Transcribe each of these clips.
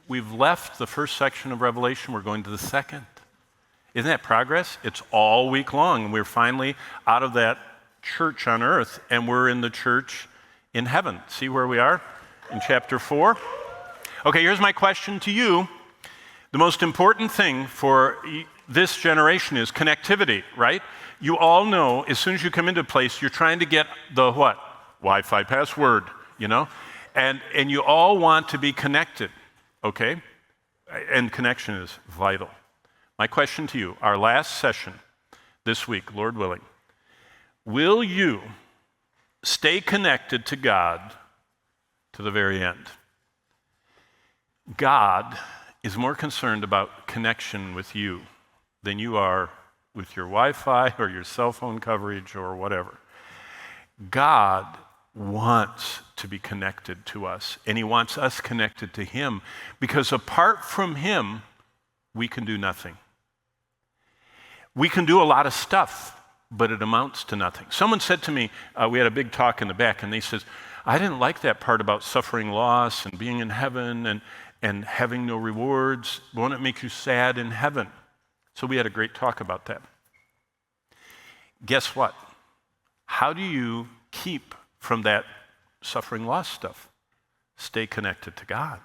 We've left the first section of Revelation. We're going to the second. Isn't that progress? It's all week long. We're finally out of that church on earth, and we're in the church in heaven. See where we are in chapter 4? Okay, here's my question to you. The most important thing for this generation is connectivity, right? You all know as soon as you come into a place, you're trying to get the what? Wi-Fi password, you know? And you all want to be connected, okay? And connection is vital. My question to you, our last session this week, Lord willing, will you stay connected to God to the very end? God is more concerned about connection with you than you are with your Wi-Fi or your cell phone coverage or whatever. God wants to be connected to us, and he wants us connected to him, because apart from him, we can do nothing. We can do a lot of stuff, but it amounts to nothing. Someone said to me, we had a big talk in the back, and they said, I didn't like that part about suffering loss and being in heaven and having no rewards. Won't it make you sad in heaven? So we had a great talk about that. Guess what? How do you keep from that suffering loss stuff? Stay connected to God.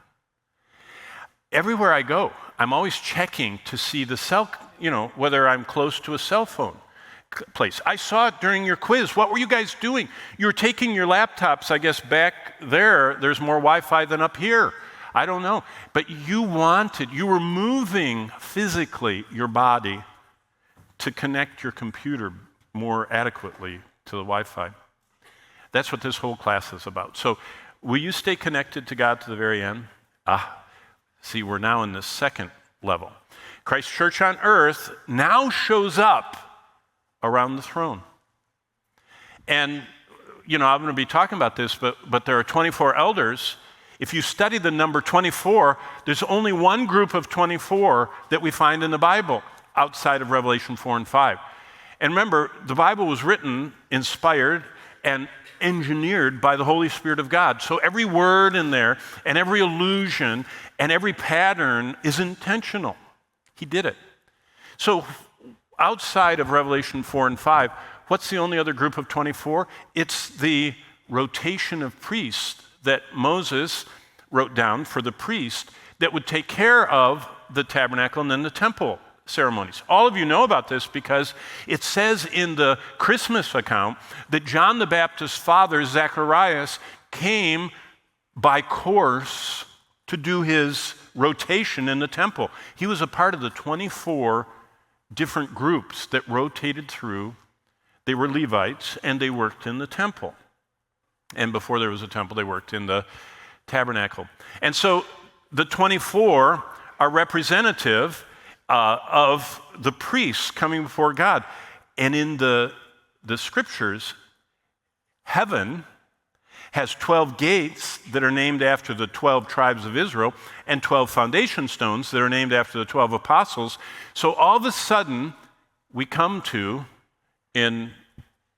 Everywhere I go, I'm always checking to see the cell, whether I'm close to a cell phone place. I saw it during your quiz. What were you guys doing? You were taking your laptops, I guess, back there. There's more Wi-Fi than up here. I don't know. But you were moving physically your body to connect your computer more adequately to the Wi-Fi. That's what this whole class is about. So will you stay connected to God to the very end? See, we're now in the second level. Christ's church on earth now shows up around the throne. And, I'm going to be talking about this, but there are 24 elders. If you study the number 24, there's only one group of 24 that we find in the Bible outside of Revelation 4 and 5. And remember, the Bible was written, inspired, and engineered by the Holy Spirit of God. So every word in there, and every allusion, and every pattern is intentional. He did it. So outside of Revelation 4 and 5, what's the only other group of 24? It's the rotation of priests that Moses wrote down for the priest that would take care of the tabernacle and then the temple ceremonies. All of you know about this because it says in the Christmas account that John the Baptist's father, Zacharias, came by course to do his rotation in the temple. He was a part of the 24 different groups that rotated through. They were Levites, and they worked in the temple. And before there was a temple, they worked in the tabernacle. And so the 24 are representative of the priests coming before God. And in the scriptures, heaven has 12 gates that are named after the 12 tribes of Israel and 12 foundation stones that are named after the 12 apostles. So all of a sudden, we come to,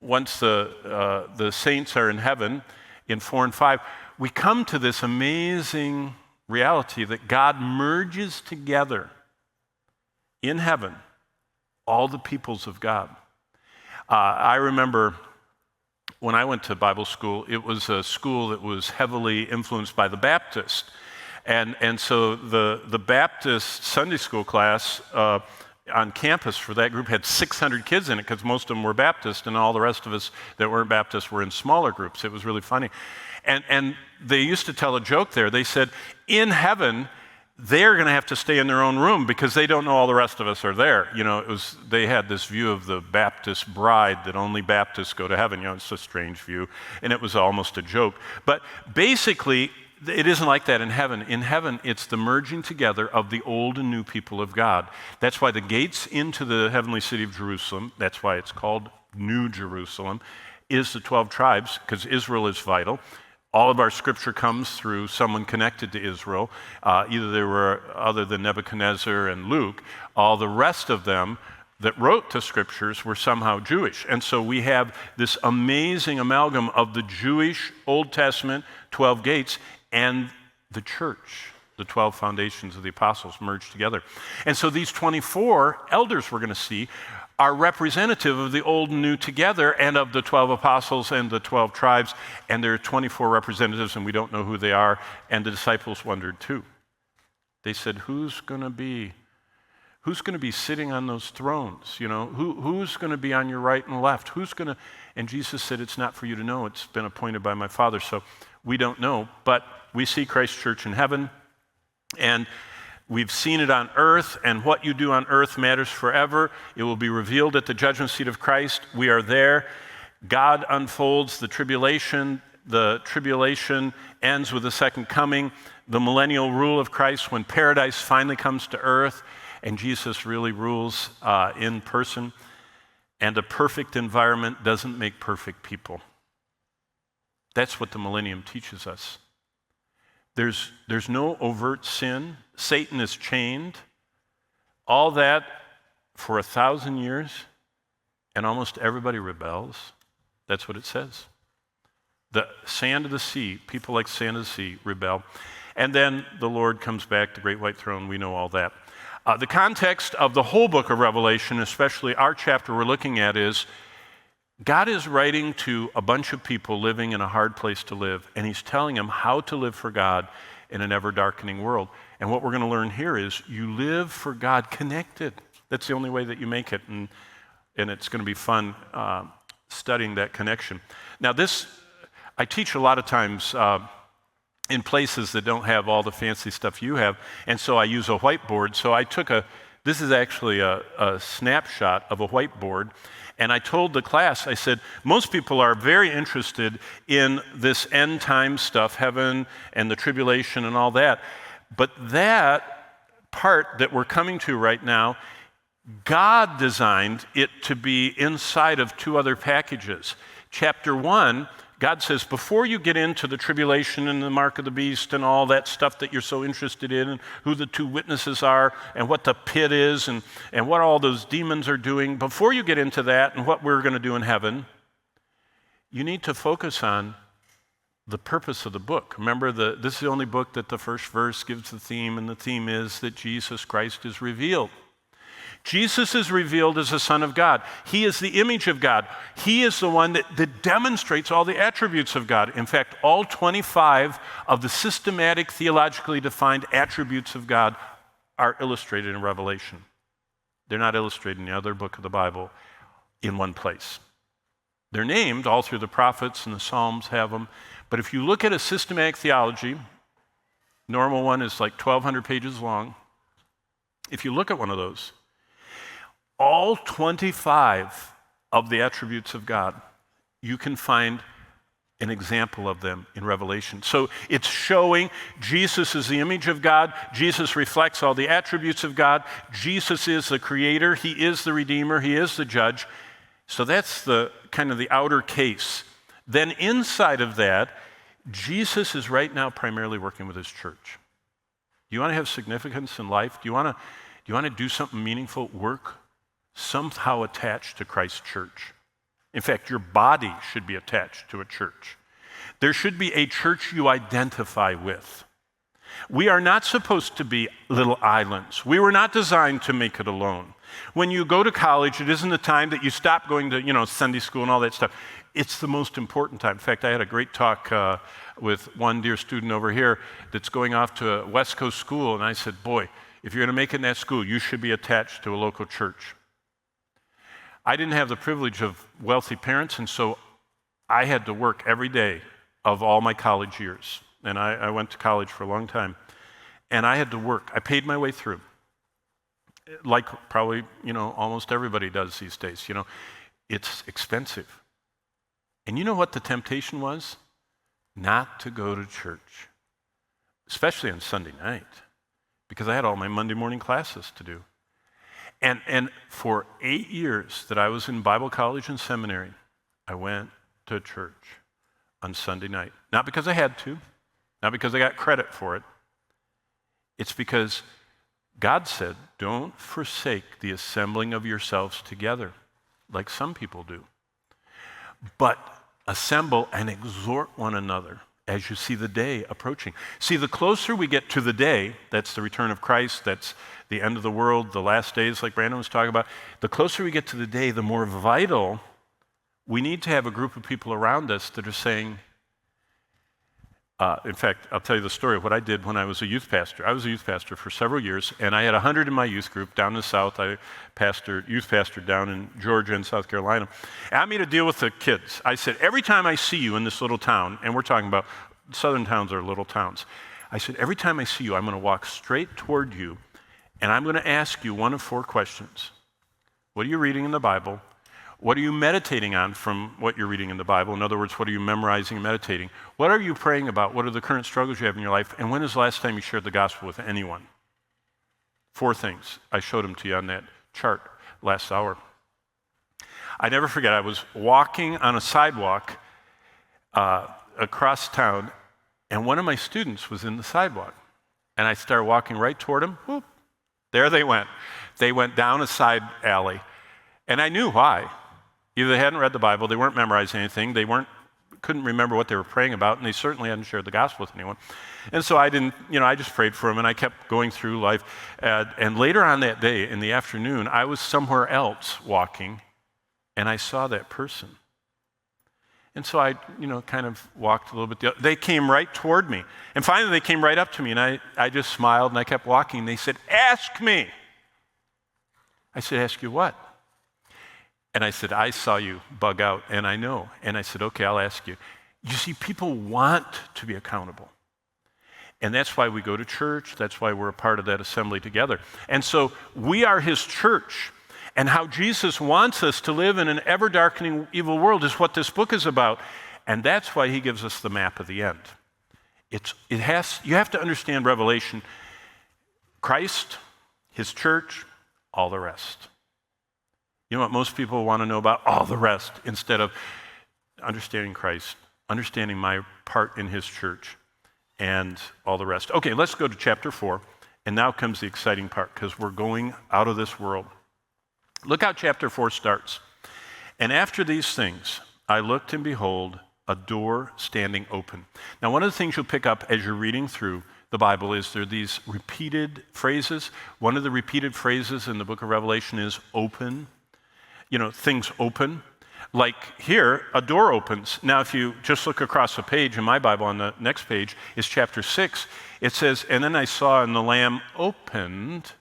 once the saints are in heaven, in 4 and 5, we come to this amazing reality that God merges together in heaven all the peoples of God. I remember when I went to Bible school, it was a school that was heavily influenced by the Baptist. And so the Baptist Sunday school class on campus for that group had 600 kids in it because most of them were Baptist, and all the rest of us that weren't Baptist were in smaller groups. It was really funny. And they used to tell a joke there. They said, in heaven, they're going to have to stay in their own room because they don't know all the rest of us are there. They had this view of the Baptist bride that only Baptists go to heaven. It's a strange view, and it was almost a joke. But basically, it isn't like that in heaven. In heaven, it's the merging together of the old and new people of God. That's why the gates into the heavenly city of Jerusalem, that's why it's called New Jerusalem, is the 12 tribes, because Israel is vital. All of our scripture comes through someone connected to Israel. Either they were, other than Nebuchadnezzar and Luke, all the rest of them that wrote the scriptures were somehow Jewish. And so we have this amazing amalgam of the Jewish Old Testament 12 gates and the church, the 12 foundations of the apostles merged together. And so these 24 elders we're going to see are representative of the old and new together and of the 12 apostles and the 12 tribes. And there are 24 representatives, and we don't know who they are. And the disciples wondered too. They said, who's going to be sitting on those thrones? You know, who's going to be on your right and left? And Jesus said, it's not for you to know. It's been appointed by my Father. So we don't know, but we see Christ Church in heaven, and we've seen it on earth, and what you do on earth matters forever. It will be revealed at the judgment seat of Christ. We are there. God unfolds the tribulation. The tribulation ends with the second coming, the millennial rule of Christ when paradise finally comes to earth, and Jesus really rules in person. And a perfect environment doesn't make perfect people. That's what the millennium teaches us. There's no overt sin. Satan is chained. All that for 1,000 years, and almost everybody rebels. That's what it says. The sand of the sea, people like sand of the sea, rebel. And then the Lord comes back, the great white throne, we know all that. The context of the whole book of Revelation, especially our chapter we're looking at, is God is writing to a bunch of people living in a hard place to live, and he's telling them how to live for God in an ever-darkening world. And what we're going to learn here is you live for God connected. That's the only way that you make it, and it's going to be fun studying that connection. Now I teach a lot of times in places that don't have all the fancy stuff you have, and so I use a whiteboard. So this is actually a snapshot of a whiteboard, and I told the class, I said, most people are very interested in this end time stuff, heaven and the tribulation and all that, but that part that we're coming to right now, God designed it to be inside of two other packages. Chapter 1, God says, before you get into the tribulation and the mark of the beast and all that stuff that you're so interested in, and who the two witnesses are, and what the pit is, and what all those demons are doing, before you get into that and what we're going to do in heaven, you need to focus on the purpose of the book. Remember, this is the only book that the first verse gives the theme, and the theme is that Jesus Christ is revealed. Jesus is revealed as the Son of God. He is the image of God. He is the one that demonstrates all the attributes of God. In fact, all 25 of the systematic, theologically defined attributes of God are illustrated in Revelation. They're not illustrated in the other book of the Bible in one place. They're named all through the prophets, and the Psalms have them. But if you look at a systematic theology, normal one is like 1,200 pages long. If you look at one of those, all 25 of the attributes of God, you can find an example of them in Revelation. So it's showing Jesus is the image of God. Jesus reflects all the attributes of God. Jesus is the creator. He is the redeemer. He is the judge. So that's the kind of the outer case. Then inside of that, Jesus is right now primarily working with his church. Do you want to have significance in life? Do you want to do something meaningful? Work somehow attached to Christ's church. In fact, your body should be attached to a church. There should be a church you identify with. We are not supposed to be little islands. We were not designed to make it alone. When you go to college, it isn't the time that you stop going to, Sunday school and all that stuff. It's the most important time. In fact, I had a great talk with one dear student over here that's going off to a West Coast school, and I said, boy, if you're going to make it in that school, you should be attached to a local church. I didn't have the privilege of wealthy parents, and so I had to work every day of all my college years. And I went to college for a long time. And I had to work. I paid my way through, like probably, almost everybody does these days. It's expensive. And you know what the temptation was? Not to go to church, especially on Sunday night, because I had all my Monday morning classes to do. And for 8 years that I was in Bible college and seminary, I went to church on Sunday night. Not because I had to, not because I got credit for it. It's because God said, don't forsake the assembling of yourselves together, like some people do, but assemble and exhort one another, as you see the day approaching. See, the closer we get to the day, that's the return of Christ, that's the end of the world, the last days like Brandon was talking about, the closer we get to the day, the more vital we need to have a group of people around us that are saying, in fact, I'll tell you the story of what I did when I was a youth pastor. I was a youth pastor for several years, and I had 100 in my youth group down in the South. I youth pastored down in Georgia and South Carolina. And I made a deal with the kids. I said, every time I see you in this little town, and we're talking about southern towns are little towns. I said, every time I see you, I'm going to walk straight toward you, and I'm going to ask you one of 4 questions. What are you reading in the Bible? What are you meditating on from what you're reading in the Bible? In other words, what are you memorizing and meditating? What are you praying about? What are the current struggles you have in your life? And when is the last time you shared the gospel with anyone? 4 things. I showed them to you on that chart last hour. I never forget, I was walking on a sidewalk across town, and one of my students was in the sidewalk. And I started walking right toward him. Whoop, there they went. They went down a side alley. And I knew why. Either they hadn't read the Bible, they weren't memorizing anything, couldn't remember what they were praying about, and they certainly hadn't shared the gospel with anyone. And so I didn't, I just prayed for them, and I kept going through life. And later on that day, in the afternoon, I was somewhere else walking, and I saw that person. And so I, kind of walked a little bit. They came right toward me. And finally, they came right up to me, and I just smiled, and I kept walking. They said, "Ask me." I said, "Ask you what?" And I said, "I saw you bug out, and I know." And I said, "Okay, I'll ask you." You see, people want to be accountable. And that's why we go to church. That's why we're a part of that assembly together. And so we are his church. And how Jesus wants us to live in an ever-darkening evil world is what this book is about. And that's why he gives us the map of the end. You have to understand Revelation. Christ, his church, all the rest. You know what most people want to know about? All the rest, instead of understanding Christ, understanding my part in his church, and all the rest. Okay, let's go to chapter 4, and now comes the exciting part, because we're going out of this world. Look how chapter 4 starts. "And after these things, I looked, and behold, a door standing open." Now, one of the things you'll pick up as you're reading through the Bible is there are these repeated phrases. One of the repeated phrases in the book of Revelation is open. Things open. Like here, a door opens. Now, if you just look across the page in my Bible, on the next page is chapter 6. It says, "And then I saw, and the Lamb opened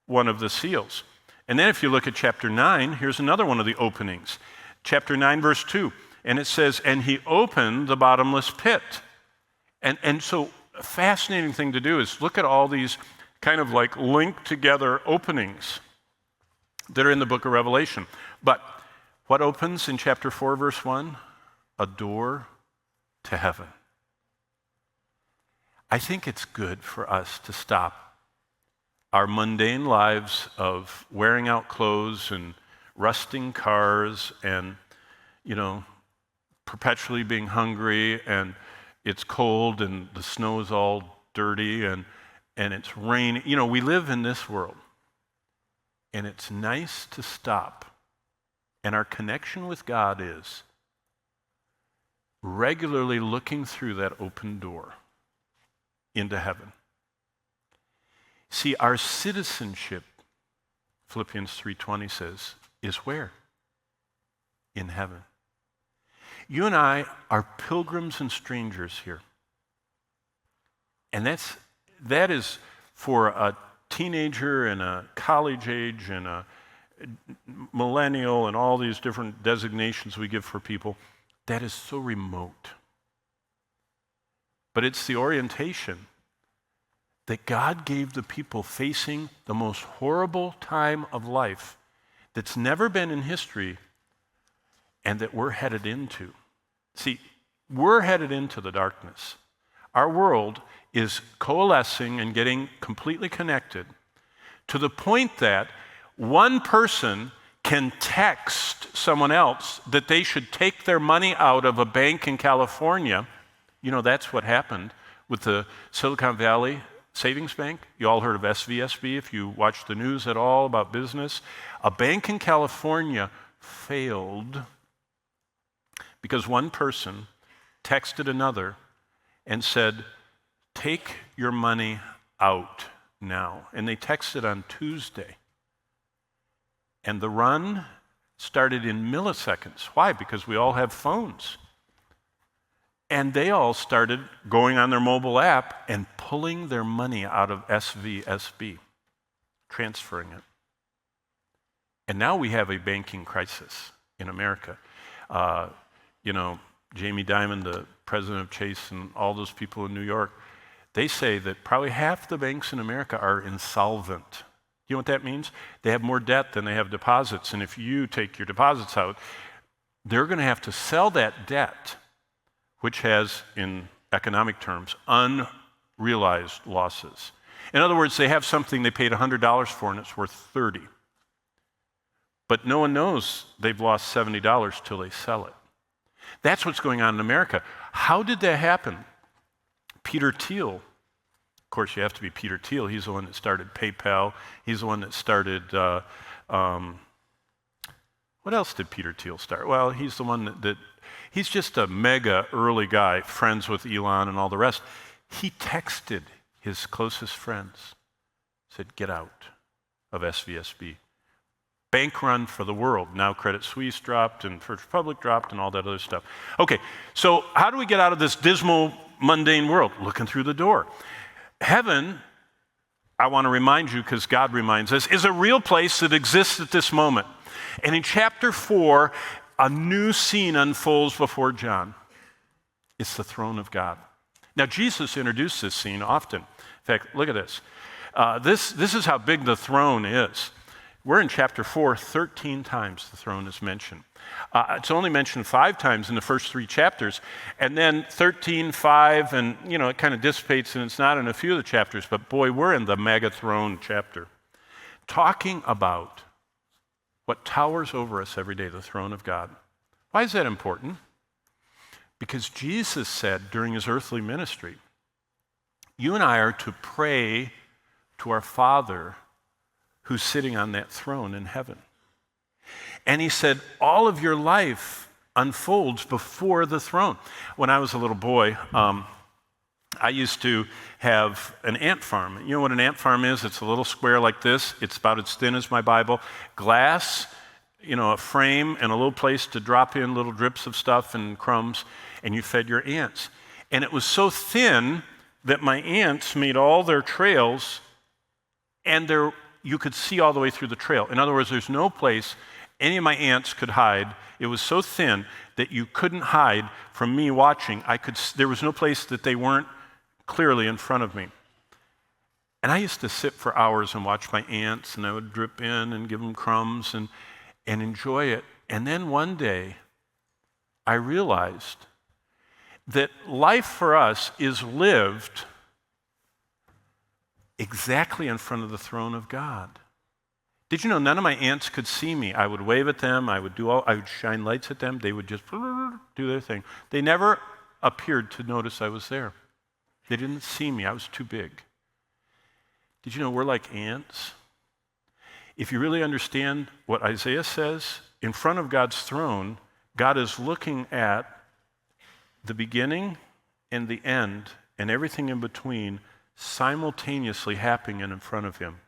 one of the seals." And then if you look at chapter 9, here's another one of the openings. Chapter 9, verse 2. And it says, "And he opened the bottomless pit." And so a fascinating thing to do is look at all these kind of like linked together openings that are in the book of Revelation. But what opens in chapter 4, verse 1? A door to heaven. I think it's good for us to stop our mundane lives of wearing out clothes and rusting cars and, perpetually being hungry, and it's cold and the snow is all dirty and it's raining. We live in this world. And it's nice to stop. And our connection with God is regularly looking through that open door into heaven. See, our citizenship, Philippians 3:20 says, is where? In heaven. You and I are pilgrims and strangers here. And that is for a teenager and a college age and a millennial and all these different designations we give for people, that is so remote. But it's the orientation that God gave the people facing the most horrible time of life that's never been in history and that we're headed into. See, we're headed into the darkness. Our world is coalescing and getting completely connected to the point that one person can text someone else that they should take their money out of a bank in California. That's what happened with the Silicon Valley Savings Bank. You all heard of SVSB if you watch the news at all about business. A bank in California failed because one person texted another and said, take your money out now. And they texted on Tuesday. And the run started in milliseconds. Why? Because we all have phones. And they all started going on their mobile app and pulling their money out of SVSB, transferring it. And now we have a banking crisis in America. Jamie Dimon, the president of Chase, and all those people in New York, they say that probably half the banks in America are insolvent. You know what that means? They have more debt than they have deposits. And if you take your deposits out, they're going to have to sell that debt, which has, in economic terms, unrealized losses. In other words, they have something they paid $100 for and it's worth $30. But no one knows they've lost $70 till they sell it. That's what's going on in America. How did that happen? Peter Thiel, of course you have to be Peter Thiel, he's the one that started PayPal, he's the one that started, what else did Peter Thiel start? Well, he's the one that he's just a mega early guy, friends with Elon and all the rest. He texted his closest friends, said, get out of SVSB. Bank run for the world. Now Credit Suisse dropped and First Republic dropped and all that other stuff. Okay, so how do we get out of this dismal, mundane world? Looking through the door. Heaven, I want to remind you because God reminds us, is a real place that exists at this moment. And in chapter 4, a new scene unfolds before John. It's the throne of God. Now, Jesus introduced this scene often. In fact, look at this. This is how big the throne is. We're in chapter 4, 13 times the throne is mentioned. It's only mentioned 5 times in the first 3 chapters, and then 13, 5, and it kind of dissipates and it's not in a few of the chapters, but boy, we're in the mega throne chapter. Talking about what towers over us every day, the throne of God. Why is that important? Because Jesus said during his earthly ministry, you and I are to pray to our Father who's sitting on that throne in heaven. And he said, all of your life unfolds before the throne. When I was a little boy, I used to have an ant farm. You know what an ant farm is? It's a little square like this. It's about as thin as my Bible. Glass, a frame and a little place to drop in little drips of stuff and crumbs, and you fed your ants. And it was so thin that my ants made all their trails, and you could see all the way through the trail. In other words, there's no place any of my ants could hide. It was so thin that you couldn't hide from me watching. There was no place that they weren't clearly in front of me. And I used to sit for hours and watch my ants, and I would drip in and give them crumbs and enjoy it. And then one day, I realized that life for us is lived exactly in front of the throne of God. Did you know none of my ants could see me? I would wave at them, I would shine lights at them, they would just do their thing. They never appeared to notice I was there. They didn't see me, I was too big. Did you know we're like ants? If you really understand what Isaiah says, in front of God's throne, God is looking at the beginning and the end and everything in between simultaneously happening in front of him.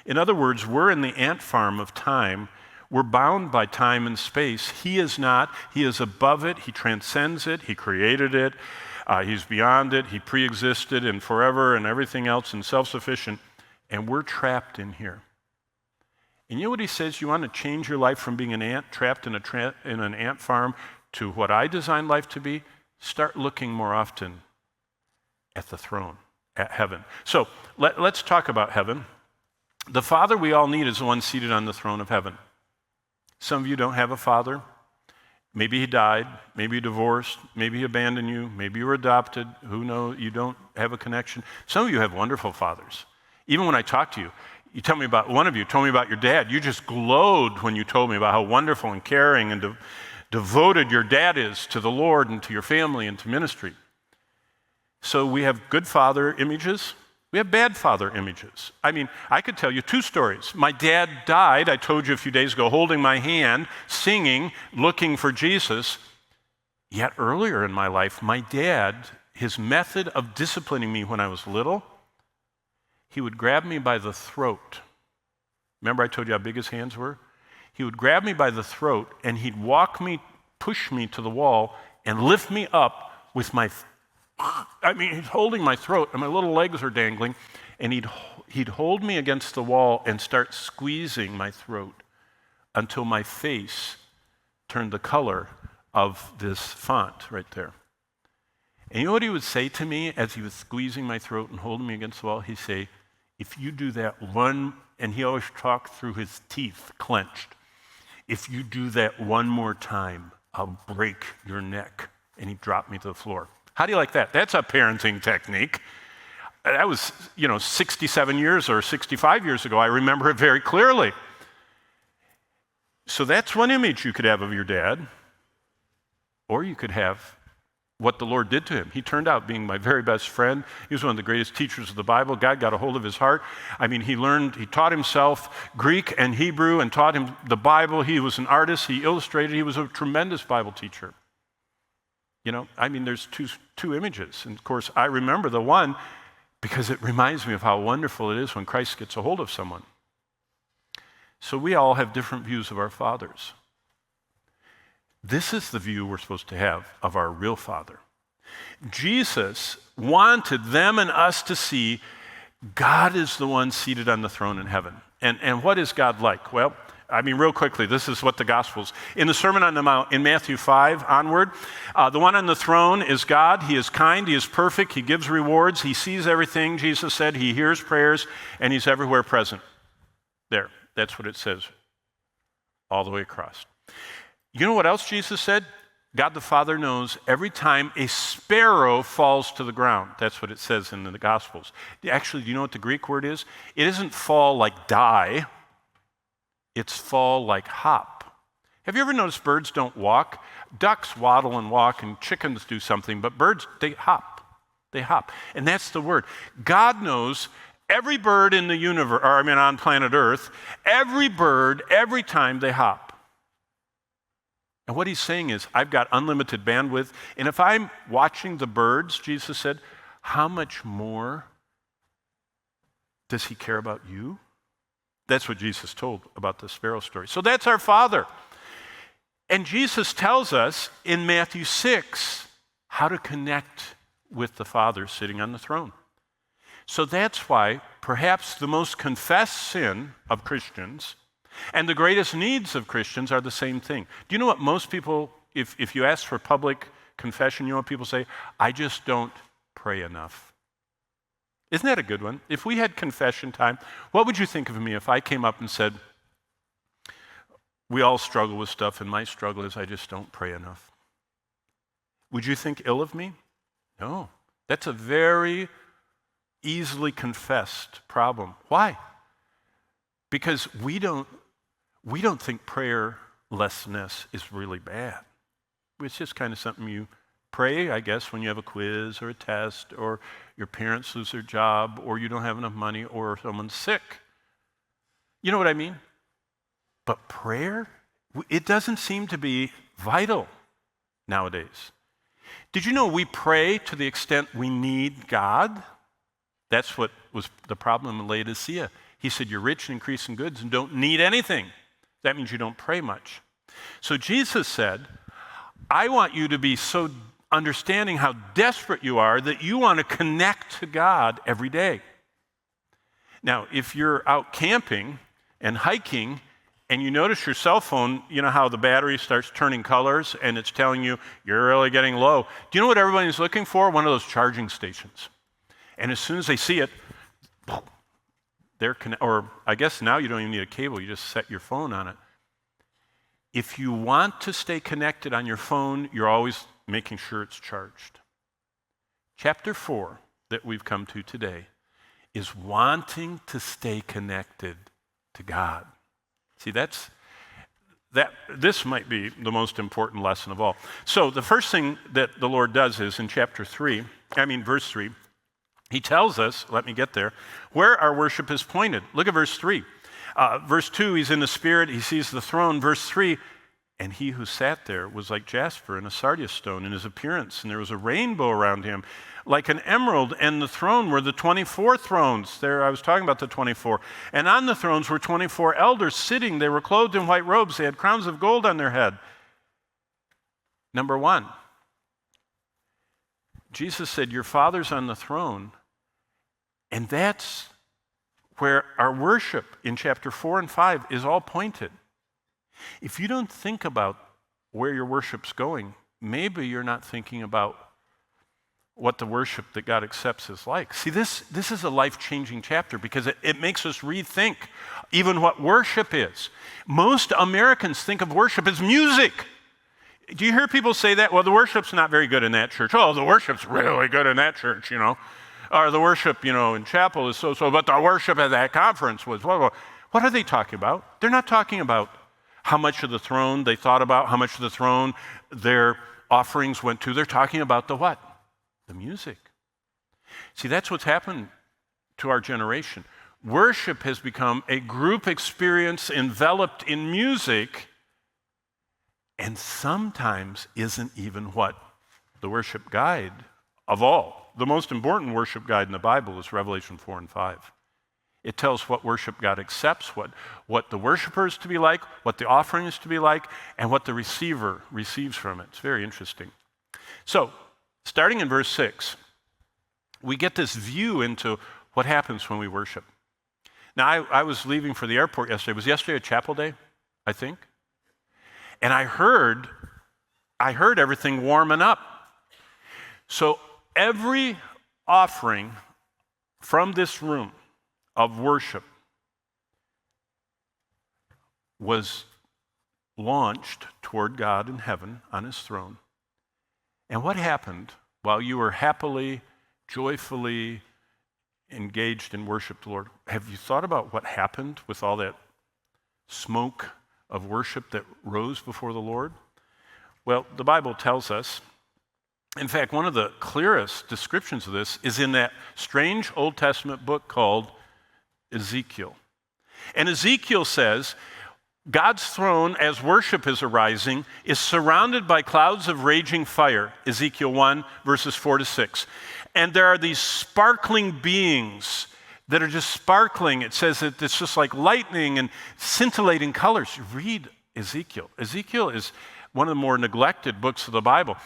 In other words, we're in the ant farm of time. We're bound by time and space. He is not. He is above it. He transcends it. He created it. He's beyond it. He pre-existed and forever and everything else and self-sufficient. And we're trapped in here. And you know what he says? You want to change your life from being an ant trapped in an ant farm to what I designed life to be? Start looking more often at the throne, at heaven. So let's talk about heaven. The Father we all need is the one seated on the throne of heaven. Some of you don't have a father. Maybe he died. Maybe you divorced. Maybe he abandoned you. Maybe you were adopted. Who knows? You don't have a connection. Some of you have wonderful fathers. Even when I talk to you, one of you told me about your dad. You just glowed when you told me about how wonderful and caring and devoted your dad is to the Lord and to your family and to ministry. So we have good father images. We have bad father images. I mean, I could tell you 2 stories. My dad died, I told you a few days ago, holding my hand, singing, looking for Jesus. Yet earlier in my life, my dad his method of disciplining me when I was little, he would grab me by the throat. Remember I told you how big his hands were? He would grab me by the throat and he'd push me to the wall and lift me up with he's holding my throat and my little legs are dangling, and he'd hold me against the wall and start squeezing my throat until my face turned the color of this font right there. And you know what he would say to me as he was squeezing my throat and holding me against the wall? He'd say, if you do that one, and he always talked through his teeth clenched, if you do that one more time, I'll break your neck. And he dropped me to the floor. How do you like that? That's a parenting technique. That was, 67 years or 65 years ago. I remember it very clearly. So that's one image you could have of your dad. Or you could have what the Lord did to him. He turned out being my very best friend. He was one of the greatest teachers of the Bible. God got a hold of his heart. He taught himself Greek and Hebrew and taught him the Bible. He was an artist. He illustrated. He was a tremendous Bible teacher. There's two images. And of course, I remember the one because it reminds me of how wonderful it is when Christ gets a hold of someone. So we all have different views of our fathers. This is the view we're supposed to have of our real Father. Jesus wanted them and us to see God is the one seated on the throne in heaven. And what is God like? Well, real quickly, this is what the Gospels. In the Sermon on the Mount, in Matthew 5 onward, the one on the throne is God. He is kind. He is perfect. He gives rewards. He sees everything. Jesus said he hears prayers, and he's everywhere present. There, that's what it says all the way across. You know what else Jesus said? God the Father knows every time a sparrow falls to the ground. That's what it says in the Gospels. Actually, do you know what the Greek word is? It isn't fall like die. It's fall like hop. Have you ever noticed birds don't walk? Ducks waddle and walk, and chickens do something, but birds, they hop. They hop. And that's the word. God knows every bird in the universe, on planet Earth, every bird, every time they hop. And what he's saying is, I've got unlimited bandwidth, and if I'm watching the birds, Jesus said, how much more does he care about you? That's what Jesus told about the sparrow story. So that's our Father. And Jesus tells us in Matthew 6 how to connect with the Father sitting on the throne. So that's why perhaps the most confessed sin of Christians and the greatest needs of Christians are the same thing. Do you know what most people, if you ask for public confession, you know what people say? I just don't pray enough. Isn't that a good one? If we had confession time, what would you think of me if I came up and said, we all struggle with stuff, and my struggle is I just don't pray enough? Would you think ill of me? No. That's a very easily confessed problem. Why? Because we don't think prayerlessness is really bad. It's just kind of something you pray, I guess, when you have a quiz or a test, or your parents lose their job, or you don't have enough money, or someone's sick. You know what I mean? But prayer, it doesn't seem to be vital nowadays. Did you know we pray to the extent we need God? That's what was the problem in Laodicea. He said, you're rich and increase in goods and don't need anything. That means you don't pray much. So Jesus said, I want you to be so understanding how desperate you are that you want to connect to God every day. Now, if you're out camping and hiking and you notice your cell phone, you know how the battery starts turning colors and it's telling you you're really getting low. Do you know what everybody's looking for? One of those charging stations. And as soon as they see it, or I guess now you don't even need a cable, you just set your phone on it. If you want to stay connected on your phone, you're always making sure it's charged. Chapter 4 that we've come to today is wanting to stay connected to God. See, this might be the most important lesson of all. So the first thing that the Lord does is in verse 3, he tells us, let me get there, where our worship is pointed. Look at verse 3. Verse 2, he's in the Spirit, he sees the throne. Verse 3, And he who sat there was like jasper and a sardius stone in his appearance, and there was a rainbow around him like an emerald, and the throne were the 24 thrones. There, I was talking about the 24. And on the thrones were 24 elders sitting. They were clothed in white robes. They had crowns of gold on their head. Number one, Jesus said, your Father's on the throne. And that's where our worship in chapter 4 and 5 is all pointed. If you don't think about where your worship's going, maybe you're not thinking about what the worship that God accepts is like. See, this is a life-changing chapter because it makes us rethink even what worship is. Most Americans think of worship as music. Do you hear people say that? Well, the worship's not very good in that church. Oh, the worship's really good in that church, Or the worship, in chapel is so-so, but the worship at that conference was, what are they talking about? They're not talking about how much of the throne they thought about, how much of the throne their offerings went to. They're talking about the what? The music. See, that's what's happened to our generation. Worship has become a group experience enveloped in music, and sometimes isn't even what the worship guide of all. The most important worship guide in the Bible is Revelation 4 and 5. It tells what worship God accepts, what the worshiper is to be like, what the offering is to be like, and what the receiver receives from it. It's very interesting. So, starting in verse 6, we get this view into what happens when we worship. Now, I was leaving for the airport yesterday. Was yesterday a chapel day, I think? And I heard everything warming up. So every offering from this room of worship was launched toward God in heaven on his throne. And what happened while you were happily, joyfully engaged in worship to the Lord? Have you thought about what happened with all that smoke of worship that rose before the Lord? Well, the Bible tells us. In fact, one of the clearest descriptions of this is in that strange Old Testament book called Ezekiel. And Ezekiel says, God's throne, as worship is arising, is surrounded by clouds of raging fire. Ezekiel 1, verses 4 to 6. And there are these sparkling beings that are just sparkling. It says that it's just like lightning and scintillating colors. You read Ezekiel. Ezekiel is one of the more neglected books of the Bible.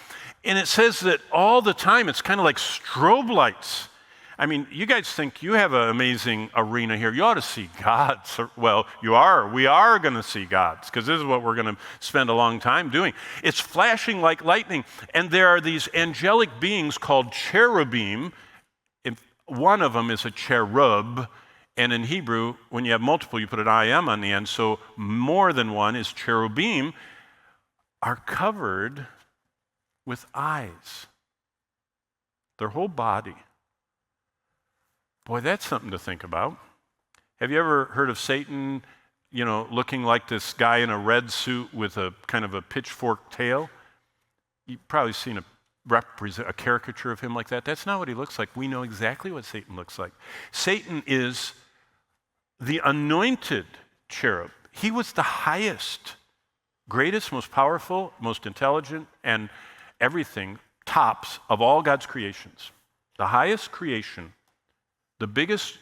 And it says that all the time it's kind of like strobe lights. I mean, you guys think you have an amazing arena here. You ought to see God. Well, you are. We are going to see God because this is what we're going to spend a long time doing. It's flashing like lightning. And there are these angelic beings called cherubim. One of them is a cherub, and in Hebrew, when you have multiple, you put an im on the end, so more than one is cherubim, are covered with eyes. Their whole body. Boy, that's something to think about. Have you ever heard of Satan, looking like this guy in a red suit with a kind of a pitchfork tail? You've probably seen a caricature of him like that. That's not what he looks like. We know exactly what Satan looks like. Satan is the anointed cherub. He was the highest, greatest, most powerful, most intelligent, and everything, tops of all God's creations. The highest creation, the biggest,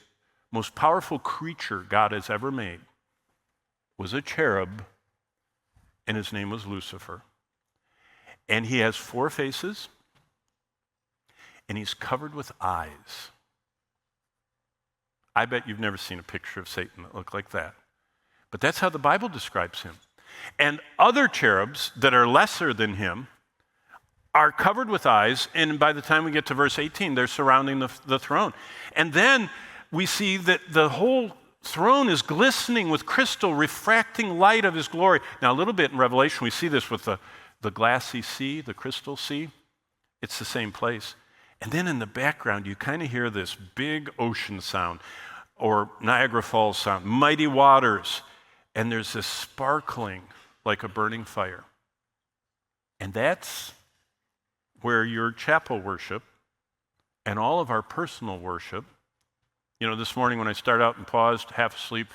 most powerful creature God has ever made was a cherub, and his name was Lucifer. And he has 4 faces, and he's covered with eyes. I bet you've never seen a picture of Satan that looked like that. But that's how the Bible describes him. And other cherubs that are lesser than him are covered with eyes, and by the time we get to verse 18, they're surrounding the throne. And then we see that the whole throne is glistening with crystal, refracting light of his glory. Now, a little bit in Revelation, we see this with the glassy sea, the crystal sea. It's the same place. And then in the background, you kind of hear this big ocean sound, or Niagara Falls sound, mighty waters. And there's this sparkling like a burning fire. And that's where your chapel worship and all of our personal worship, this morning when I started out and paused, half asleep,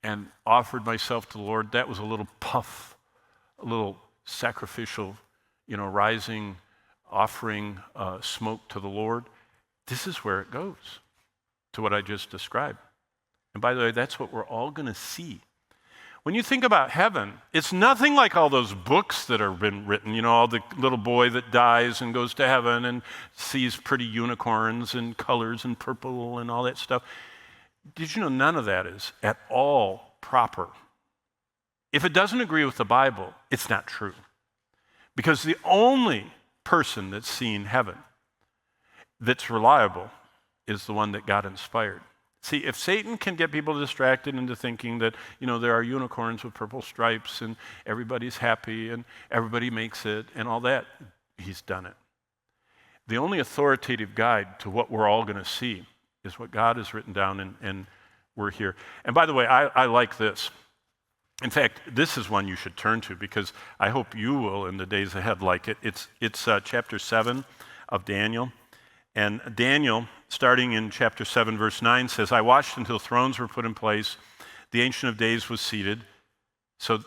and offered myself to the Lord, that was a little puff a little sacrificial, rising offering smoke to the Lord. This is where it goes, to what I just described. And by the way, that's what we're all going to see. When you think about heaven, it's nothing like all those books that have been written, all the little boy that dies and goes to heaven and sees pretty unicorns and colors and purple and all that stuff. Did you know none of that is at all proper? If it doesn't agree with the Bible, it's not true. Because the only person that's seen heaven that's reliable is the one that God inspired. See, if Satan can get people distracted into thinking that, there are unicorns with purple stripes and everybody's happy and everybody makes it and all that, he's done it. The only authoritative guide to what we're all going to see is what God has written down, and we're here. And by the way, I like this. In fact, this is one you should turn to because I hope you will in the days ahead like it. It's chapter 7 of Daniel. And Daniel, starting in chapter 7, verse 9, says, I watched until thrones were put in place. The Ancient of Days was seated. So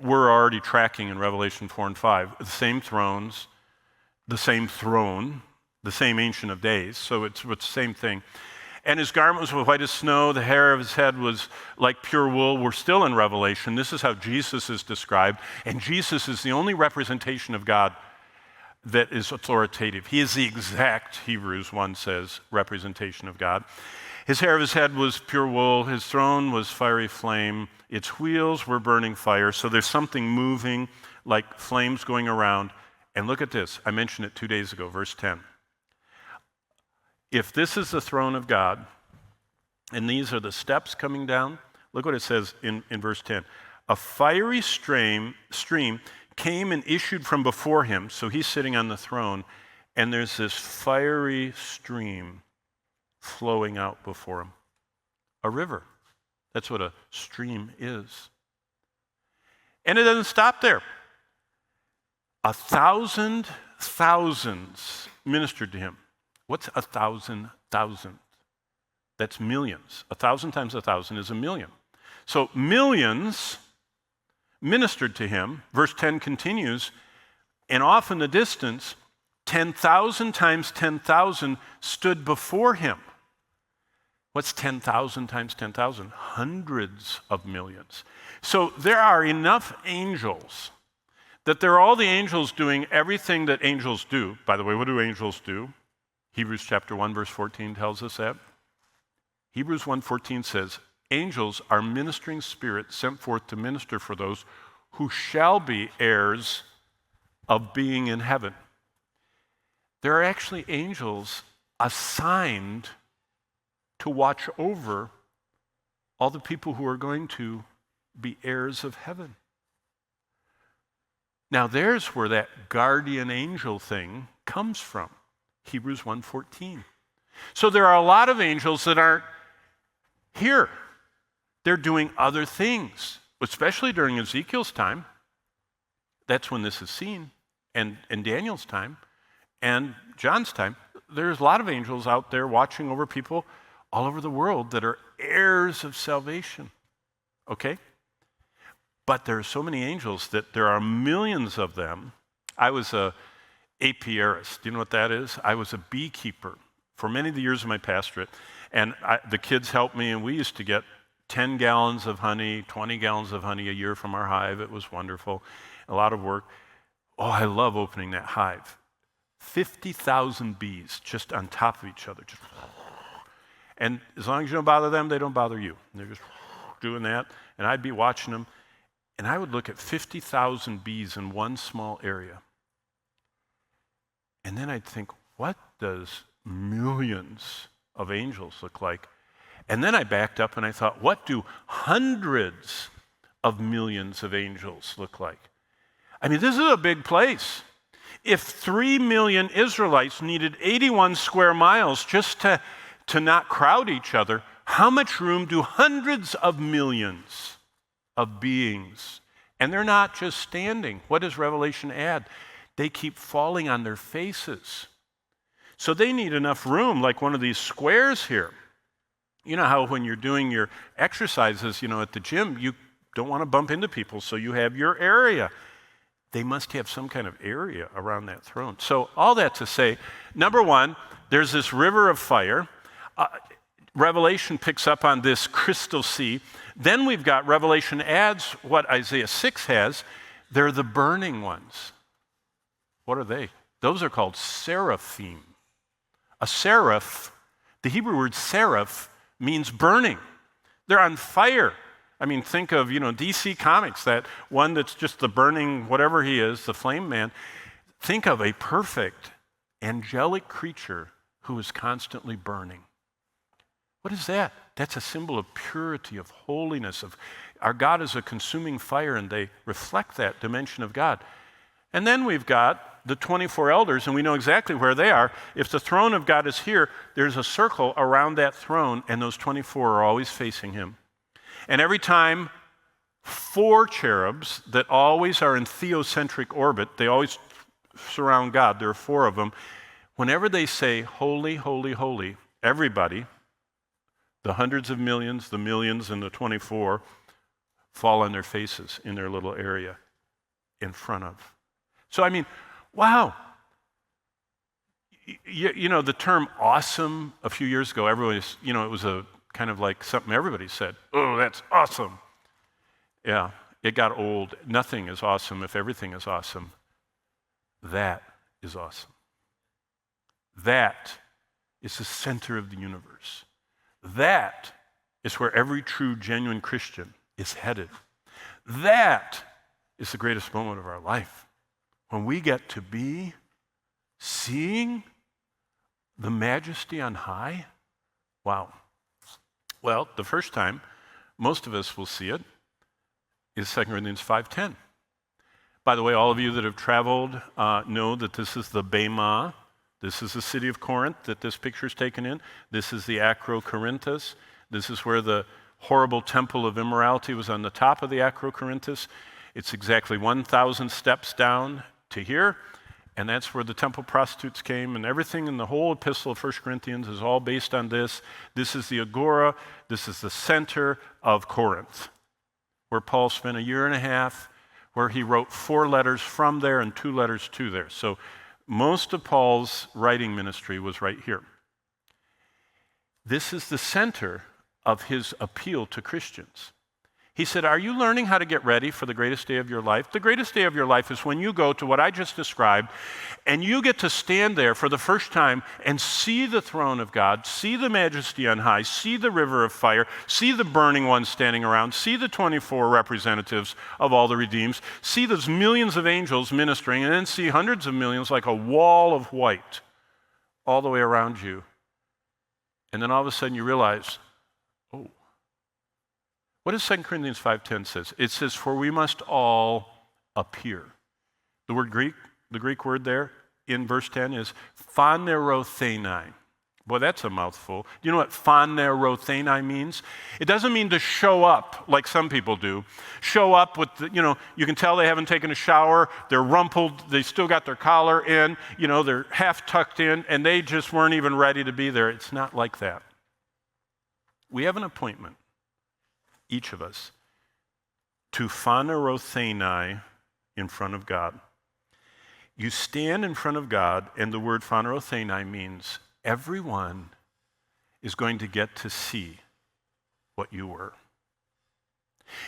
we're already tracking in Revelation 4 and 5. The same thrones, the same throne, the same Ancient of Days. So it's the same thing. And his garment was white as snow. The hair of his head was like pure wool. We're still in Revelation. This is how Jesus is described. And Jesus is the only representation of God that is authoritative. He is the exact, Hebrews 1 says, representation of God. His hair of his head was pure wool. His throne was fiery flame. Its wheels were burning fire. So there's something moving like flames going around. And look at this. I mentioned it 2 days ago, verse 10. If this is the throne of God, and these are the steps coming down, look what it says in verse 10. A fiery stream came and issued from before him. So he's sitting on the throne, and there's this fiery stream flowing out before him. A river. That's what a stream is. And it doesn't stop there. 1,000 thousands ministered to him. What's 1,000 thousand? That's millions. 1,000 times 1,000 is a million. So millions ministered to him. Verse 10 continues, and off in the distance, 10,000 times 10,000 stood before him. What's 10,000 times 10,000? Hundreds of millions. So there are enough angels that there are all the angels doing everything that angels do. By the way, what do angels do? Hebrews chapter 1, verse 14 tells us that. Hebrews 1:14 says, angels are ministering spirits sent forth to minister for those who shall be heirs of being in heaven. There are actually angels assigned to watch over all the people who are going to be heirs of heaven. Now there's where that guardian angel thing comes from. Hebrews 1:14. So there are a lot of angels that aren't here. They're doing other things, especially during Ezekiel's time. That's when this is seen, and in Daniel's time, and John's time. There's a lot of angels out there watching over people all over the world that are heirs of salvation. Okay? But there are so many angels that there are millions of them. I was a apiarist. Do you know what that is? I was a beekeeper for many of the years of my pastorate. And the kids helped me, and we used to get 10 gallons of honey, 20 gallons of honey a year from our hive. It was wonderful. A lot of work. Oh, I love opening that hive. 50,000 bees just on top of each other. And as long as you don't bother them, they don't bother you. They're just doing that. And I'd be watching them. And I would look at 50,000 bees in one small area. And then I'd think, what does millions of angels look like? And then I backed up and I thought, what do hundreds of millions of angels look like? I mean, this is a big place. If 3 million Israelites needed 81 square miles just to not crowd each other, how much room do hundreds of millions of beings? And they're not just standing. What does Revelation add? They keep falling on their faces. So they need enough room, like one of these squares here. You know how when you're doing your exercises, at the gym, you don't want to bump into people, so you have your area. They must have some kind of area around that throne. So all that to say, number one, there's this river of fire. Revelation picks up on this crystal sea. Then we've got Revelation adds what Isaiah 6 has. They're the burning ones. What are they? Those are called seraphim. A seraph, the Hebrew word seraph, means burning. They're on fire. I mean, think of, DC Comics, that one that's just the burning, whatever he is, the flame man. Think of a perfect, angelic creature who is constantly burning. What is that? That's a symbol of purity, of holiness, of our God is a consuming fire, and they reflect that dimension of God. And then we've got the 24 elders, and we know exactly where they are. If the throne of God is here, there's a circle around that throne, and those 24 are always facing him. And every time 4 cherubs that always are in theocentric orbit, they always surround God, there are 4 of them. Whenever they say, holy, holy, holy, everybody, the hundreds of millions, the millions, and the 24 fall on their faces in their little area in front of. So, I mean, wow. The term awesome a few years ago, everyone was, it was a kind of like something everybody said. Oh, that's awesome. Yeah, it got old. Nothing is awesome if everything is awesome. That is awesome. That is the center of the universe. That is where every true, genuine Christian is headed. That is the greatest moment of our life. When we get to be seeing the majesty on high. Wow. Well, the first time most of us will see it is 2 Corinthians 5:10. By the way, all of you that have traveled know that this is the Bema. This is the city of Corinth that this picture is taken in. This is the Acrocorinthus. This is where the horrible temple of immorality was on the top of the Acrocorinthus. It's exactly 1,000 steps down to here, and that's where the temple prostitutes came, and everything in the whole epistle of 1 Corinthians is all based on this. This is the agora. This is the center of Corinth, where Paul spent a year and a half, where he wrote 4 letters from there and 2 letters to there. So most of Paul's writing ministry was right here. This is the center of his appeal to Christians. He said, are you learning how to get ready for the greatest day of your life? The greatest day of your life is when you go to what I just described, and you get to stand there for the first time and see the throne of God, see the majesty on high, see the river of fire, see the burning ones standing around, see the 24 representatives of all the redeemed, see those millions of angels ministering, and then see hundreds of millions like a wall of white all the way around you. And then all of a sudden you realize, oh, what does 2 Corinthians 5:10 says? It says, for we must all appear. The Greek word there in verse 10 is phanerothenai. Boy, that's a mouthful. Do you know what phanerothenai means? It doesn't mean to show up like some people do. Show up with, you can tell they haven't taken a shower, they're rumpled, they still got their collar in, they're half tucked in, and they just weren't even ready to be there. It's not like that. We have an appointment, each of us, to phanerothenai in front of God. You stand in front of God, and the word phanerothenai means everyone is going to get to see what you were.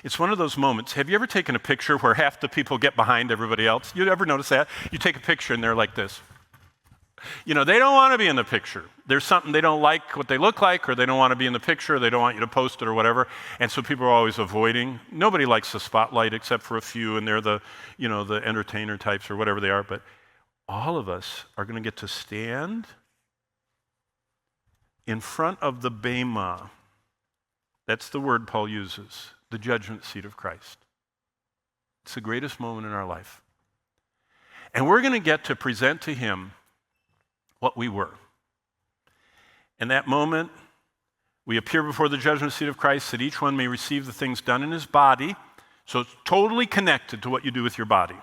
It's one of those moments. Have you ever taken a picture where half the people get behind everybody else? You ever notice that? You take a picture and they're like this. They don't want to be in the picture. There's something they don't like what they look like, or they don't want to be in the picture, or they don't want you to post it or whatever. And so people are always avoiding. Nobody likes the spotlight except for a few, and they're the entertainer types or whatever they are. But all of us are going to get to stand in front of the Bema. That's the word Paul uses, the judgment seat of Christ. It's the greatest moment in our life. And we're going to get to present to him what we were. In that moment, we appear before the judgment seat of Christ that each one may receive the things done in his body. So it's totally connected to what you do with your body.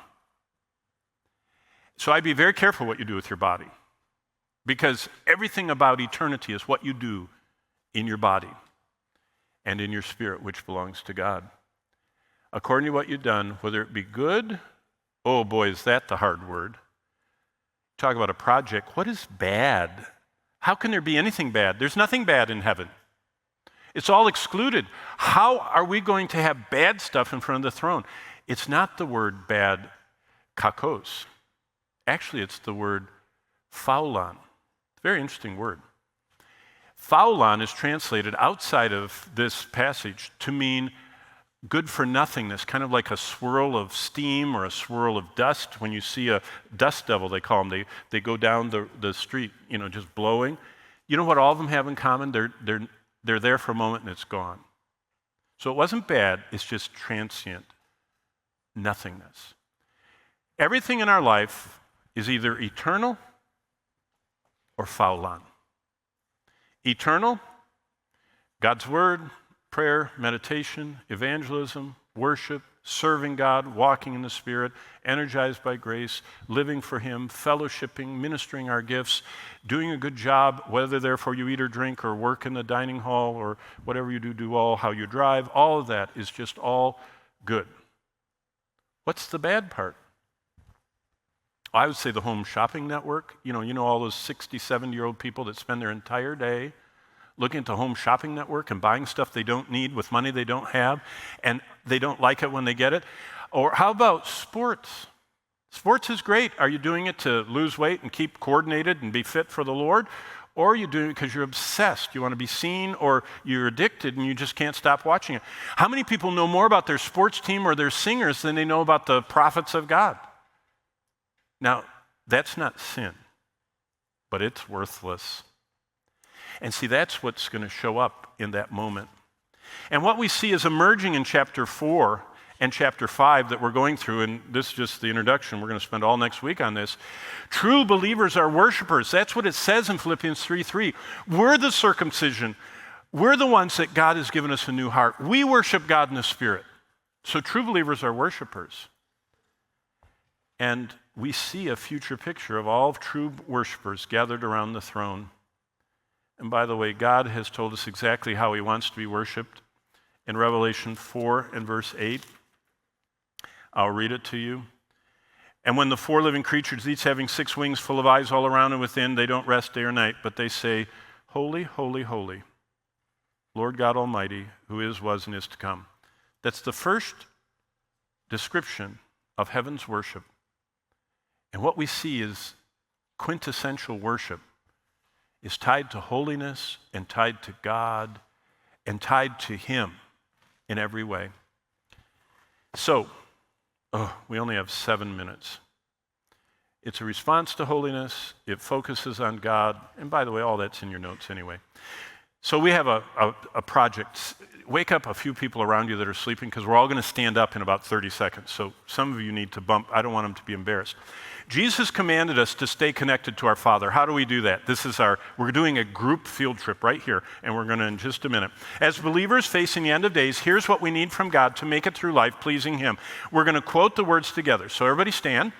So I'd be very careful what you do with your body, because everything about eternity is what you do in your body and in your spirit, which belongs to God. according to what you've done, whether it be good, oh boy, is that the hard word. Talk about a project. What is bad? How can there be anything bad? There's nothing bad in heaven. It's all excluded. How are we going to have bad stuff in front of the throne? It's not the word bad, kakos. Actually, it's the word faulon. Very interesting word. Faulon is translated outside of this passage to mean good for nothingness, kind of like a swirl of steam or a swirl of dust. When you see a dust devil, they call them, they go down the street, just blowing. You know what all of them have in common? They're there for a moment and it's gone. So it wasn't bad, it's just transient nothingness. Everything in our life is either eternal or faulon. Eternal, God's word, prayer, meditation, evangelism, worship, serving God, walking in the Spirit, energized by grace, living for Him, fellowshipping, ministering our gifts, doing a good job, whether therefore you eat or drink or work in the dining hall or whatever you do all, how you drive, all of that is just all good. What's the bad part? I would say the home shopping network. You know all those 60, 70-year-old people that spend their entire day looking at the home shopping network and buying stuff they don't need with money they don't have, and they don't like it when they get it. Or how about sports? Sports is great. Are you doing it to lose weight and keep coordinated and be fit for the Lord? Or are you doing it because you're obsessed? You want to be seen, or you're addicted and you just can't stop watching it? How many people know more about their sports team or their singers than they know about the prophets of God? Now, that's not sin, but it's worthless. And see, that's what's going to show up in that moment. And what we see is emerging in chapter 4 and chapter 5 that we're going through, and this is just the introduction. We're going to spend all next week on this. True believers are worshipers. That's what it says in Philippians 3:3. We're the circumcision. We're the ones that God has given us a new heart. We worship God in the Spirit. So true believers are worshipers. And we see a future picture of all true worshipers gathered around the throne. And by the way, God has told us exactly how He wants to be worshiped in Revelation 4 and verse 8. I'll read it to you. And when the four living creatures, each having 6 wings full of eyes all around and within, they don't rest day or night, but they say, Holy, holy, holy, Lord God Almighty, who is, was, and is to come. That's the first description of heaven's worship. And what we see is quintessential worship is tied to holiness and tied to God and tied to Him in every way. So, we only have 7 minutes. It's a response to holiness. It focuses on God. And by the way, all that's in your notes anyway. So we have a project. Wake up a few people around you that are sleeping, because we're all going to stand up in about 30 seconds. So some of you need to bump. I don't want them to be embarrassed. Jesus commanded us to stay connected to our Father. How do we do that? We're doing a group field trip right here, and we're going to in just a minute. As believers facing the end of days, here's what we need from God to make it through life pleasing Him. We're going to quote the words together. So everybody stand.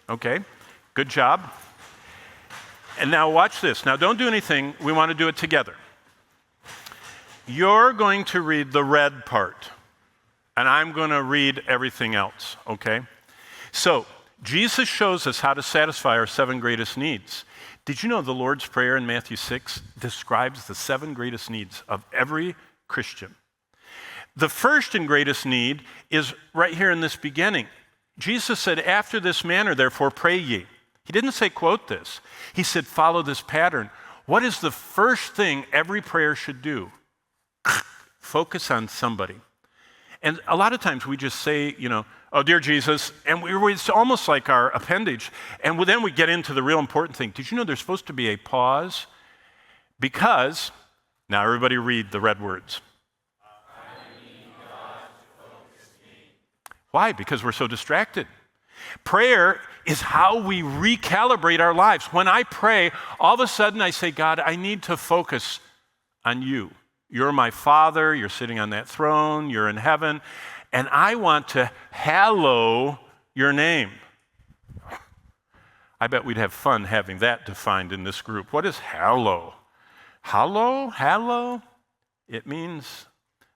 Okay, good job. And now watch this. Now don't do anything. We want to do it together. You're going to read the red part, and I'm going to read everything else, okay? So, Jesus shows us how to satisfy our 7 greatest needs. Did you know the Lord's Prayer in Matthew 6 describes the 7 greatest needs of every Christian? The first and greatest need is right here in this beginning. Jesus said, after this manner, therefore, pray ye. He didn't say, quote this. He said, follow this pattern. What is the first thing every prayer should do? Focus on somebody. And a lot of times we just say, oh, dear Jesus, and it's almost like our appendage. And then we get into the real important thing. Did you know there's supposed to be a pause? Because, now everybody read the red words. I need God to focus me. Why? Because we're so distracted. Prayer is how we recalibrate our lives. When I pray, all of a sudden I say, God, I need to focus on you. You're my Father, you're sitting on that throne, you're in heaven, and I want to hallow your name. I bet we'd have fun having that defined in this group. What is hallow? Hallow? It means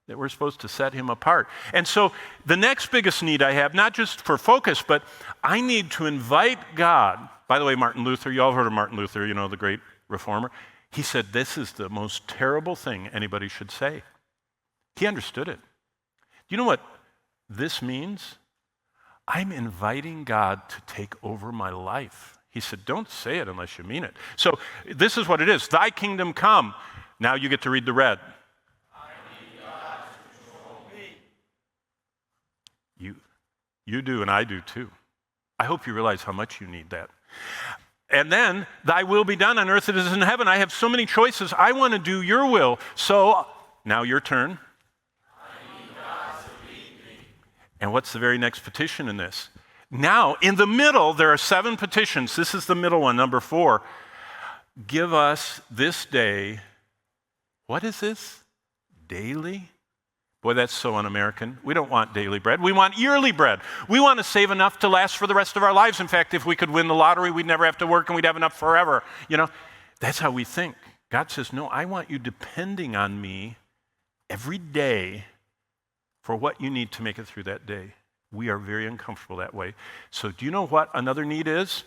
that we're supposed to set him apart. And so the next biggest need I have, not just for focus, but I need to invite God. By the way, Martin Luther, you all heard of Martin Luther, the great reformer. He said, this is the most terrible thing anybody should say. He understood it. Do you know what this means? I'm inviting God to take over my life. He said, don't say it unless you mean it. So this is what it is. Thy kingdom come. Now you get to read the red. I need God to control me. You do, and I do too. I hope you realize how much you need that. And then, thy will be done on earth as it is in heaven. I have so many choices. I want to do your will. So now your turn. I need God to lead me. And what's the very next petition in this? Now, in the middle, there are 7 petitions. This is the middle one, number 4. Give us this day, what is this? Daily? Boy, that's so un-American. We don't want daily bread. We want yearly bread. We want to save enough to last for the rest of our lives. In fact, if we could win the lottery, we'd never have to work and we'd have enough forever. That's how we think. God says, no, I want you depending on me every day for what you need to make it through that day. We are very uncomfortable that way. So do you know what another need is?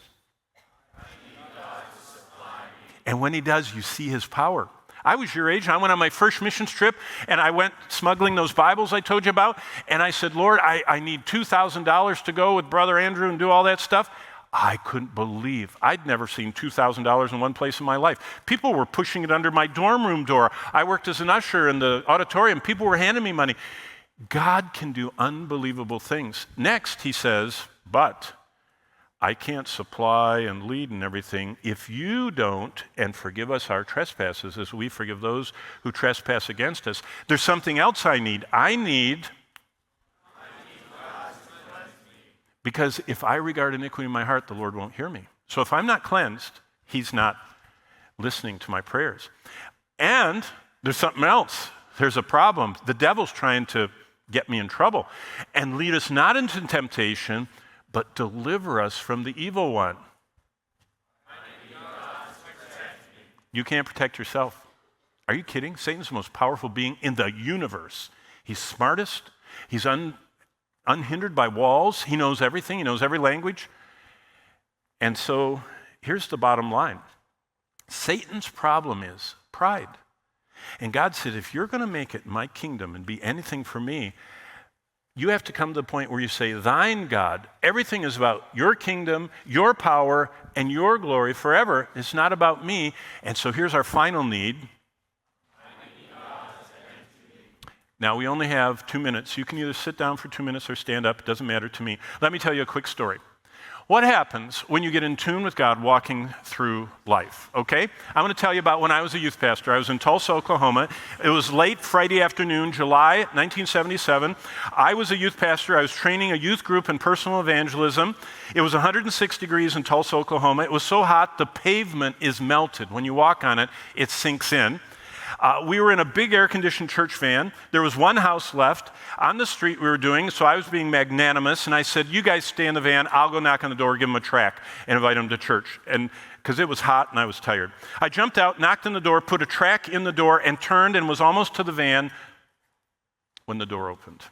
I need God to supply me. And when he does, you see his power. I was your age, and I went on my first missions trip, and I went smuggling those Bibles I told you about, and I said, Lord, I need $2,000 to go with Brother Andrew and do all that stuff. I couldn't believe. I'd never seen $2,000 in one place in my life. People were pushing it under my dorm room door. I worked as an usher in the auditorium. People were handing me money. God can do unbelievable things. Next, he says, but I can't supply and lead and everything if you don't and forgive us our trespasses as we forgive those who trespass against us. There's something else I need. I need God to cleanse me. Because if I regard iniquity in my heart, the Lord won't hear me. So if I'm not cleansed, he's not listening to my prayers. And there's something else. There's a problem. The devil's trying to get me in trouble and lead us not into temptation, but deliver us from the evil one. You can't protect yourself. Are you kidding? Satan's the most powerful being in the universe. He's smartest. He's unhindered by walls. He knows everything. He knows every language. And so here's the bottom line. Satan's problem is pride. And God said, if you're going to make it my kingdom and be anything for me, you have to come to the point where you say, thine God, everything is about your kingdom, your power, and your glory forever. It's not about me. And so here's our final need. Now, we only have 2 minutes. You can either sit down for 2 minutes or stand up. It doesn't matter to me. Let me tell you a quick story. What happens when you get in tune with God walking through life, okay? I'm going to tell you about when I was a youth pastor. I was in Tulsa, Oklahoma. It was late Friday afternoon, July 1977. I was a youth pastor. I was training a youth group in personal evangelism. It was 106 degrees in Tulsa, Oklahoma. It was so hot, the pavement is melted. When you walk on it, it sinks in. We were in a big air-conditioned church van. There was one house left on the street we were doing, so I was being magnanimous, and I said, you guys stay in the van. I'll go knock on the door, give them a tract, and invite them to church, and because it was hot and I was tired. I jumped out, knocked on the door, put a tract in the door, and turned and was almost to the van when the door opened.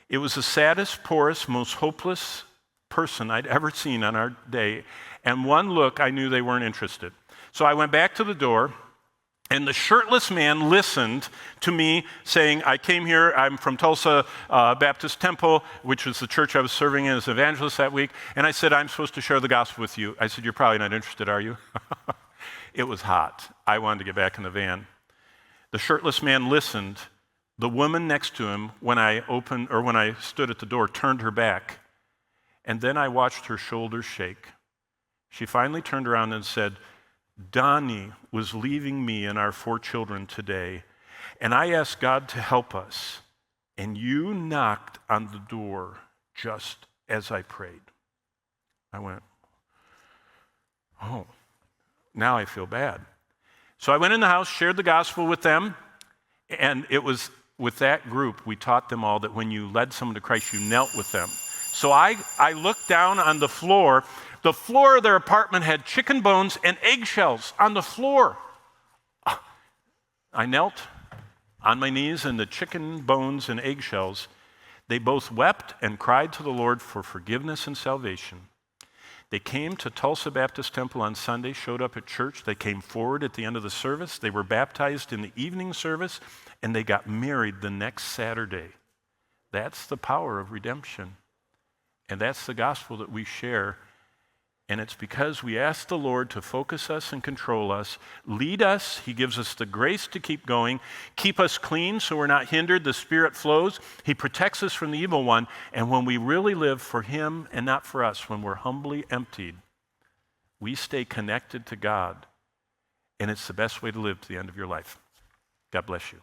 It was the saddest, poorest, most hopeless person I'd ever seen on our day, and one look, I knew they weren't interested. So I went back to the door, and the shirtless man listened to me saying, I came here, I'm from Tulsa Baptist Temple, which was the church I was serving in as evangelist that week, and I said, I'm supposed to share the gospel with you. I said, you're probably not interested, are you? It was hot. I wanted to get back in the van. The shirtless man listened. The woman next to him, when I stood at the door, turned her back, and then I watched her shoulders shake. She finally turned around and said, Donnie was leaving me and our 4 children today, and I asked God to help us, and you knocked on the door just as I prayed. I went, oh, now I feel bad. So I went in the house, shared the gospel with them, and it was with that group, we taught them all that when you led someone to Christ, you knelt with them. So I looked down on the floor. The floor of their apartment had chicken bones and eggshells on the floor. I knelt on my knees in the chicken bones and eggshells, they both wept and cried to the Lord for forgiveness and salvation. They came to Tulsa Baptist Temple on Sunday, showed up at church. They came forward at the end of the service. They were baptized in the evening service, and they got married the next Saturday. That's the power of redemption. And that's the gospel that we share. And it's because we ask the Lord to focus us and control us, lead us. He gives us the grace to keep going, keep us clean so we're not hindered. The Spirit flows. He protects us from the evil one. And when we really live for Him and not for us, when we're humbly emptied, we stay connected to God. And it's the best way to live to the end of your life. God bless you.